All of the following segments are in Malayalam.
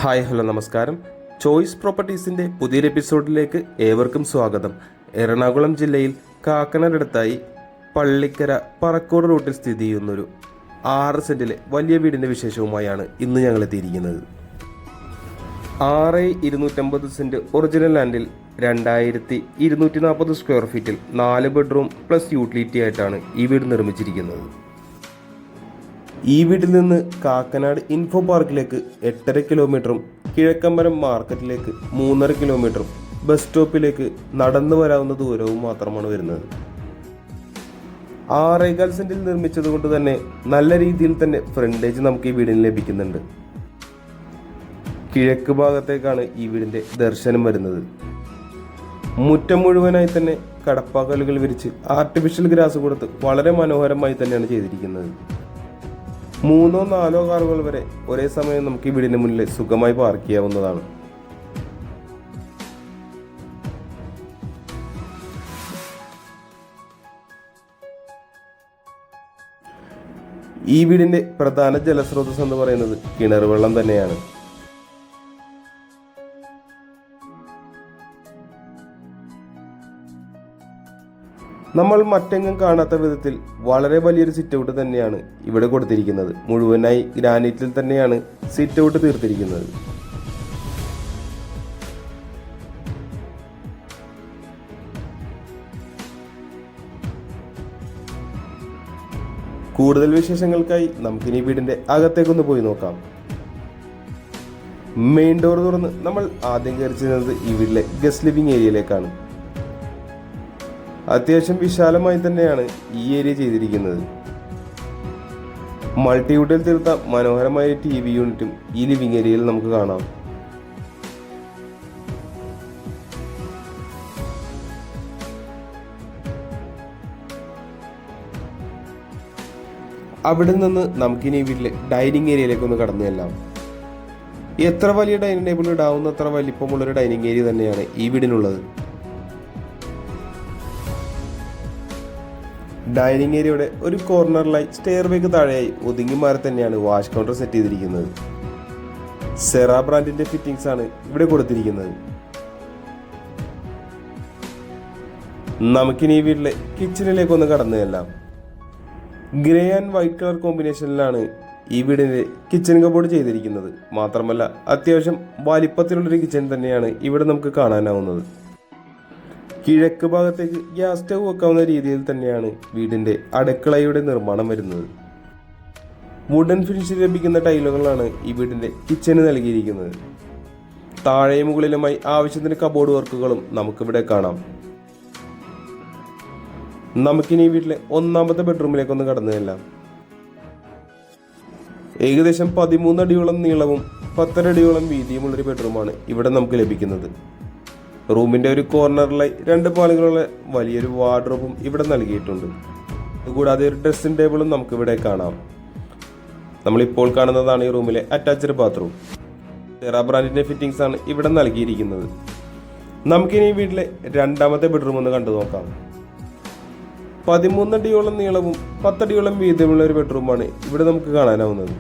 ഹായ് ഹലോ നമസ്കാരം. ചോയ്സ് പ്രോപ്പർട്ടീസിൻ്റെ പുതിയൊരു എപ്പിസോഡിലേക്ക് ഏവർക്കും സ്വാഗതം. എറണാകുളം ജില്ലയിൽ കാക്കനാടടുത്തായി പള്ളിക്കര പറക്കോട് റൂട്ടിൽ സ്ഥിതി ചെയ്യുന്നൊരു 6 സെൻറ്റിലെ വലിയ വീടിൻ്റെ വിശേഷവുമായാണ് ഇന്ന് ഞങ്ങൾ എത്തിയിരിക്കുന്നത്. 6,250 സെൻറ്റ് ഒറിജിനൽ ലാൻഡിൽ 2,240 സ്ക്വയർ ഫീറ്റിൽ 4 ബെഡ്റൂം പ്ലസ് യൂട്ടിലിറ്റി ആയിട്ടാണ് ഈ വീട് നിർമ്മിച്ചിരിക്കുന്നത്. ഈ വീട്ടിൽ നിന്ന് കാക്കനാട് ഇൻഫോ പാർക്കിലേക്ക് 8.5 കിലോമീറ്ററും കിഴക്കമ്പലം മാർക്കറ്റിലേക്ക് 3.5 കിലോമീറ്ററും ബസ് സ്റ്റോപ്പിലേക്ക് നടന്നു വരാവുന്ന ദൂരവും മാത്രമാണ് വരുന്നത്. 6.25 സെൻറ്റിൽ നിർമ്മിച്ചതുകൊണ്ട് തന്നെ നല്ല രീതിയിൽ തന്നെ ഫ്രണ്ടേജ് നമുക്ക് ഈ വീടിന് ലഭിക്കുന്നുണ്ട്. കിഴക്ക് ഭാഗത്തേക്കാണ് ഈ വീടിൻ്റെ ദർശനം വരുന്നത്. മുറ്റം മുഴുവനായി തന്നെ കടപ്പാക്കലുകൾ വിരിച്ച് ആർട്ടിഫിഷ്യൽ ഗ്രാസ് കൊടുത്ത് വളരെ മനോഹരമായി തന്നെയാണ് ചെയ്തിരിക്കുന്നത്. 3-4 കാറുകൾ വരെ ഒരേ സമയം നമുക്ക് ഈ വീടിന് മുന്നിൽ സുഖമായി പാർക്ക് ചെയ്യാവുന്നതാണ്. ഈ വീടിന്റെ പ്രധാന ജലസ്രോതസ് എന്ന് പറയുന്നത് കിണർ വെള്ളം തന്നെയാണ്. നമ്മൾ മറ്റെങ്ങും കാണാത്ത വിധത്തിൽ വളരെ വലിയൊരു സിറ്റ് ഔട്ട് തന്നെയാണ് ഇവിടെ കൊടുത്തിരിക്കുന്നത്. മുഴുവനായി ഗ്രാനൈറ്റിൽ തന്നെയാണ് സിറ്റ് ഔട്ട് തീർത്തിരിക്കുന്നത്. കൂടുതൽ വിശേഷങ്ങൾക്കായി നമുക്കിനി വീടിന്റെ അകത്തേക്കൊന്ന് പോയി നോക്കാം. മെയിൻ ഡോർ തുറന്ന് നമ്മൾ ആദ്യം കയറി ചെന്നത് ഈ വീട്ടിലെ ഗസ്റ്റ് ലിവിംഗ് ഏരിയയിലേക്കാണ്. അത്യാവശ്യം വിശാലമായി തന്നെയാണ് ഈ ഏരിയ ചെയ്തിരിക്കുന്നത്. മൾട്ടിവുഡിൽ തീർത്ത മനോഹരമായ TV യൂണിറ്റും ഈ ലിവിംഗ് ഏരിയയിൽ നമുക്ക് കാണാം. അവിടെ നിന്ന് നമുക്കിനി ഈ വീട്ടിലെ ഡൈനിങ് ഏരിയയിലേക്ക് ഒന്ന് കടന്നു ചെല്ലാം. എത്ര വലിയ ഡൈനിങ് ടേബിൾ ഇടാവുന്നത്ര വലിപ്പമുള്ളൊരു ഡൈനിങ് ഏരിയ തന്നെയാണ് ഈ വീടിനുള്ളത്. ഡൈനിങ് ഏരിയയുടെ ഒരു കോർണറിലായി സ്റ്റെയർവേക്ക് താഴെയായി ഒതുങ്ങി മാറി തന്നെയാണ് വാഷ് കൗണ്ടർ സെറ്റ് ചെയ്തിരിക്കുന്നത്. സെറ ബ്രാൻഡിന്റെ ഫിറ്റിംഗ്സ് ആണ് ഇവിടെ കൊടുത്തിരിക്കുന്നത്. നമുക്കിനി ഈ വീട്ടിലെ കിച്ചണിലേക്ക് ഒന്ന് കടന്നു ചെല്ലാം. ഗ്രേ ആൻഡ് വൈറ്റ് കളർ കോമ്പിനേഷനിലാണ് ഈ വീടിന്റെ കിച്ചൺ കബോർഡ് ചെയ്തിരിക്കുന്നത്. മാത്രമല്ല അത്യാവശ്യം വലിപ്പത്തിലുള്ളൊരു കിച്ചൺ തന്നെയാണ് ഇവിടെ നമുക്ക് കാണാനാവുന്നത്. കിഴക്ക് ഭാഗത്തേക്ക് ഗ്യാസ് സ്റ്റവ് വെക്കാവുന്ന രീതിയിൽ തന്നെയാണ് വീടിന്റെ അടുക്കളയുടെ നിർമ്മാണം വരുന്നത്. വുഡൻ ഫിനിഷ് ലഭിക്കുന്ന ടൈലുകളാണ് ഈ വീടിന്റെ കിച്ചന് നൽകിയിരിക്കുന്നത്. താഴെയും മുകളിലുമായി ആവശ്യത്തിന് കബോർഡ് വർക്കുകളും നമുക്കിവിടെ കാണാം. നമുക്കിനി ഈ വീട്ടിലെ 1ാമത്തെ ബെഡ്റൂമിലേക്കൊന്ന് കടന്നു ചെല്ലാം. ഏകദേശം 13 അടിയോളം നീളവും 10 അടിയോളം വീതിയുമുള്ളൊരു ബെഡ്റൂമാണ് ഇവിടെ നമുക്ക് ലഭിക്കുന്നത്. റൂമിന്റെ ഒരു കോർണറിലായി 2 പാളികളുള്ള വലിയൊരു വാർഡ്രോബും ഇവിടെ നൽകിയിട്ടുണ്ട്. കൂടാതെ ഒരു ഡ്രസ്സിംഗ് ടേബിളും നമുക്കിവിടെ കാണാം. നമ്മളിപ്പോൾ കാണുന്നതാണ് ഈ റൂമിലെ അറ്റാച്ച്ഡ് ബാത്റൂം. സെറ ബ്രാൻഡിന്റെ ഫിറ്റിംഗ്സ് ആണ് ഇവിടെ നൽകിയിരിക്കുന്നത്. നമുക്കിനി ഈ വീട്ടിലെ 2ാമത്തെ ബെഡ്റൂം ഒന്ന് കണ്ടു നോക്കാം. 13 അടിയോളം നീളവും 10 അടിയോളം വീതിയുമുള്ള ഒരു ബെഡ്റൂമാണ് ഇവിടെ നമുക്ക് കാണാനാവുന്നത്.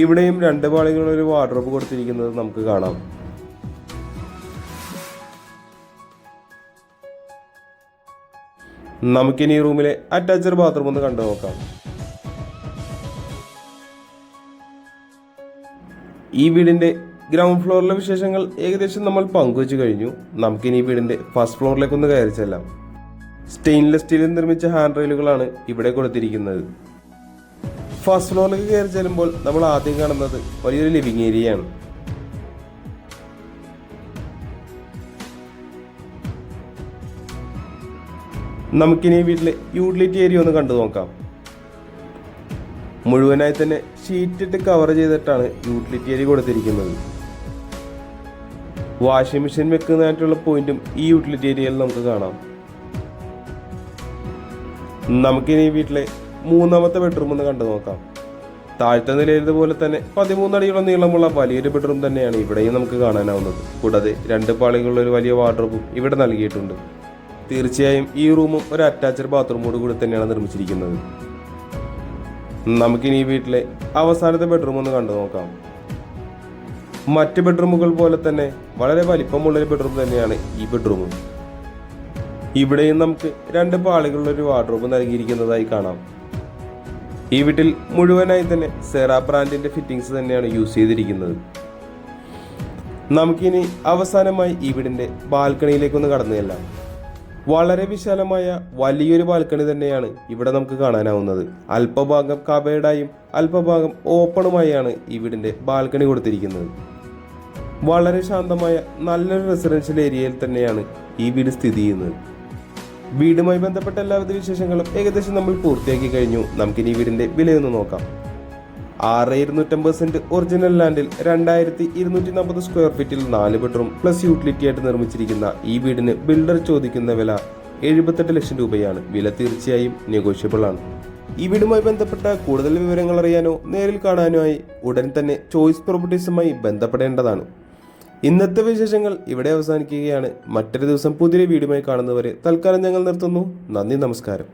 ഇവിടെയും 2 പാളികളുള്ള ഒരു വാർഡ്രോബ് കൊടുത്തിരിക്കുന്നത് നമുക്ക് കാണാം. നമുക്കിനി ഈ റൂമിലെ അറ്റാച്ച്ഡ് ബാത്റൂം ഒന്ന് കണ്ടു നോക്കാം. ഈ വീടിന്റെ ഗ്രൗണ്ട് ഫ്ലോറിലെ വിശേഷങ്ങൾ ഏകദേശം നമ്മൾ പങ്കുവച്ചു കഴിഞ്ഞു. നമുക്കിനി ഈ വീടിന്റെ ഫസ്റ്റ് ഫ്ലോറിലേക്ക് ഒന്ന് കയറി ചെല്ലാം. സ്റ്റെയിൻലെസ് സ്റ്റീലിൽ നിർമ്മിച്ച ഹാൻഡ് റെയിലുകളാണ് ഇവിടെ കൊടുത്തിരിക്കുന്നത്. ഫസ്റ്റ് ഫ്ലോറിലേക്ക് കയറി ചെല്ലുമ്പോൾ നമ്മൾ ആദ്യം കാണുന്നത് വലിയൊരു ലിവിംഗ് ഏരിയയാണ്. നമുക്കിനി വീട്ടിലെ യൂട്ടിലിറ്റി ഏരിയ ഒന്ന് കണ്ടു നോക്കാം. മുഴുവനായി തന്നെ ഷീറ്റിട്ട് കവർ ചെയ്തിട്ടാണ് യൂട്ടിലിറ്റി ഏരിയ കൊടുത്തിരിക്കുന്നത്. വാഷിംഗ് മെഷീൻ വെക്കുന്നതായിട്ടുള്ള പോയിന്റും ഈ യൂട്ടിലിറ്റി ഏരിയയിൽ നമുക്ക് കാണാം. നമുക്കിനി വീട്ടിലെ 3ാമത്തെ ബെഡ്റൂം ഒന്ന് കണ്ടു നോക്കാം. താഴത്തെ നിലയിലതുപോലെ തന്നെ 13 അടിയോളം നീളമുള്ള വലിയൊരു ബെഡ്റൂം തന്നെയാണ് ഇവിടെയും നമുക്ക് കാണാനാവുന്നത്. കൂടാതെ 2 പാളികളുള്ള ഒരു വലിയ വാർഡ്രോബും ഇവിടെ നൽകിയിട്ടുണ്ട്. തീർച്ചയായും ഈ റൂമും ഒരു അറ്റാച്ച്ഡ് ബാത്റൂമോട് കൂടി തന്നെയാണ് നിർമ്മിച്ചിരിക്കുന്നത്. നമുക്കിനി ഈ വീട്ടിലെ അവസാനത്തെ ബെഡ്റൂം ഒന്ന് കണ്ടു നോക്കാം. മറ്റ് ബെഡ്റൂമുകൾ പോലെ തന്നെ വളരെ വലിപ്പമുള്ളൊരു ബെഡ്റൂം തന്നെയാണ് ഈ ബെഡ്റൂം. ഇവിടെയും നമുക്ക് 2 പാളികളുള്ള ഒരു വാർഡ്രോബ് നൽകിയിരിക്കുന്നതായി കാണാം. ഈ വീട്ടിൽ മുഴുവനായി തന്നെ സെറാ ബ്രാൻഡിന്റെ ഫിറ്റിംഗ്സ് തന്നെയാണ് യൂസ് ചെയ്തിരിക്കുന്നത്. നമുക്കിനി അവസാനമായി ഈ വീടിന്റെ ബാൽക്കണിയിലേക്കൊന്ന് കടന്നു ചെല്ലാം. വളരെ വിശാലമായ വലിയൊരു ബാൽക്കണി തന്നെയാണ് ഇവിടെ നമുക്ക് കാണാനാവുന്നത്. അല്പഭാഗം കവേർഡായും അല്പഭാഗം ഓപ്പണുമായാണ് ഈ വീടിന്റെ ബാൽക്കണി കൊടുത്തിരിക്കുന്നത്. വളരെ ശാന്തമായ നല്ലൊരു റെസിഡൻഷ്യൽ ഏരിയയിൽ തന്നെയാണ് ഈ വീട് സ്ഥിതി ചെയ്യുന്നത്. വീടുമായി ബന്ധപ്പെട്ട എല്ലാവിധ വിശേഷങ്ങളും ഏകദേശം നമ്മൾ പൂർത്തിയാക്കി കഴിഞ്ഞു. നമുക്കിനി ഈ വീടിന്റെ വിലയൊന്ന് നോക്കാം. 6250 സെന്റ് ഒറിജിനൽ ലാൻഡിൽ 2240 സ്ക്വയർ ഫീറ്റിൽ 4 ബെഡ്റൂം പ്ലസ് യൂട്ടിലിറ്റി ആയിട്ട് നിർമ്മിച്ചിരിക്കുന്ന ഈ വീടിന് ബിൽഡർ ചോദിക്കുന്ന വില 78 ലക്ഷം രൂപയാണ്. വില തീർച്ചയായും നെഗോഷ്യബിൾ ആണ്. ഈ വീടുമായി ബന്ധപ്പെട്ട കൂടുതൽ വിവരങ്ങൾ അറിയാനോ നേരിൽ കാണാനോ ആയി ഉടൻ തന്നെ ചോയ്സ് പ്രോപ്പർട്ടീസുമായി ബന്ധപ്പെടേണ്ടതാണ്. ഇന്നത്തെ വിശേഷങ്ങൾ ഇവിടെ അവസാനിക്കുകയാണ്. മറ്റൊരു ദിവസം പുതിയൊരു വീഡിയോയുമായി കാണുന്നവരെ തൽക്കാലം ഞങ്ങൾ നിർത്തുന്നു. നന്ദി, നമസ്കാരം.